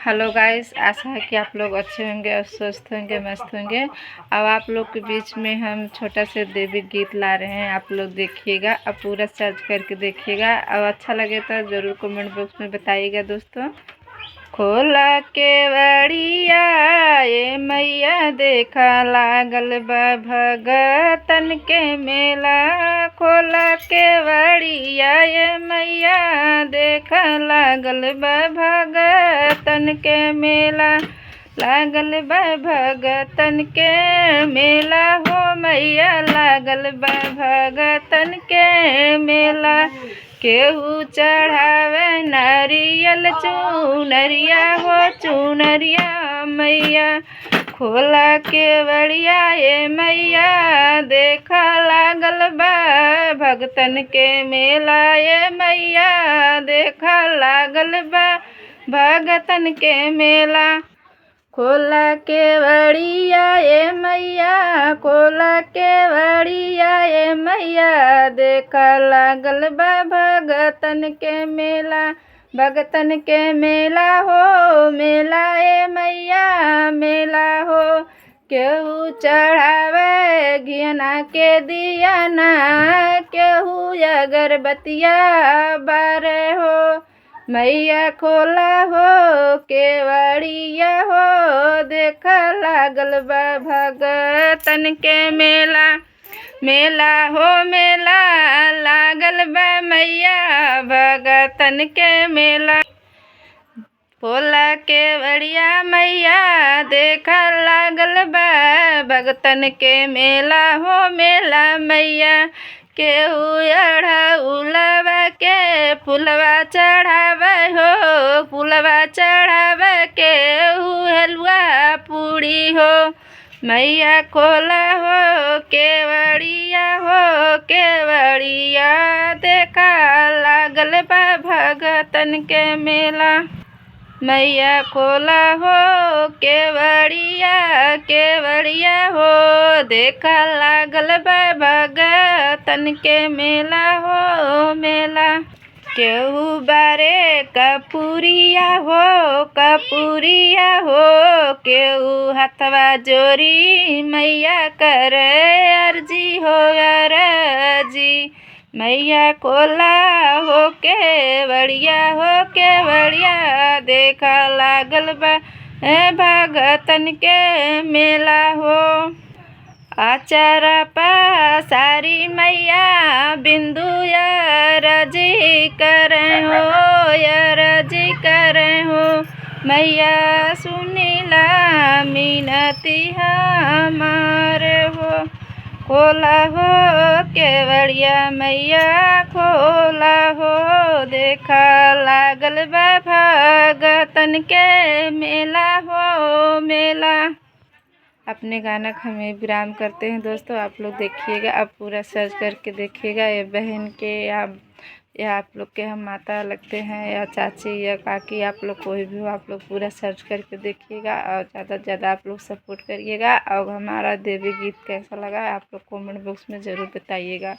Hello guys, आशा है कि आप लोग अच्छे होंगे और स्वस्थ होंगे, मस्त होंगे। अब आप लोग के बीच में हम छोटा से देवी गीत ला रहे हैं। आप लोग देखिएगा, अब पूरा सर्च करके देखिएगा और अच्छा लगे तो ज़रूर कमेंट बॉक्स में बताइएगा दोस्तों। खोला केवड़िया ये मैया देखा लागल बा भगतन के मेला। खोला केवड़िया ये मैया देखा लागल बा भगतन के मेला। लागल बा भगतन के मेला हो मैया, लागल बा भगतन के मेला। केहू चढ़ावे नारियल चुनरिया हो चुनरिया मैया। खोला केवड़िया ये मैया देखा लागल बा भगतन के मेला। ये मैया देखा लागल बा भगतन के मेला। खोला केवड़िया ये मैया, खोला केवड़िया ये मैया देखा लागल बा भगतन के मेला। भगतन के मेला हो मेला ये मैया मेला हो। केहू चढ़ावे घियना के दियाना, केहू अगरबत्तिया बारे हो मैया। खोला हो केवड़िया हो देखा लागल बा भगतन के मेला। मेला हो मेला लागल बा मैया भगतन के मेला। खोला केवड़िया मैया देखा लागल बा भगतन के मेला हो मेला मैया। केहू अढ़उलवा के फुलवा चढ़ावे हो फुलवा चढ़ावे। केहू हलवा पूड़ी हो मैया। खोला हो केवड़िया हो केवड़िया देखा लागल बा भगतन के मेला मैया। खोला हो केवड़िया केवड़िया हो देखा लागल बा भगतन के मेला हो मेला। केहू बारे कपूरिया हो कपूरिया हो। केहू हथवा जोरी मैया करे अर्जी हो अर्जी मैया। खोला हो केवड़िया देखा लागल बा भगतन के मेला हो। आचारा पासारी मैया बिंदु रजी करे हो रजी करे हो मैया। सुनीला मिनती हमारे हो। खोला हो केवड़िया मैया खोला हो देखा लागल बा भगतन के मेला हो मेला। अपने गाना का हमें विराम करते हैं दोस्तों। आप लोग देखिएगा, अब पूरा सर्च करके देखिएगा। ये बहन के या आप लोग के हम माता लगते हैं या चाची या काकी, आप लोग कोई भी हो, आप लोग पूरा सर्च करके देखिएगा और ज़्यादा से ज़्यादा आप लोग सपोर्ट करिएगा। और हमारा देवी गीत कैसा लगा आप लोग कमेंट बॉक्स में ज़रूर बताइएगा।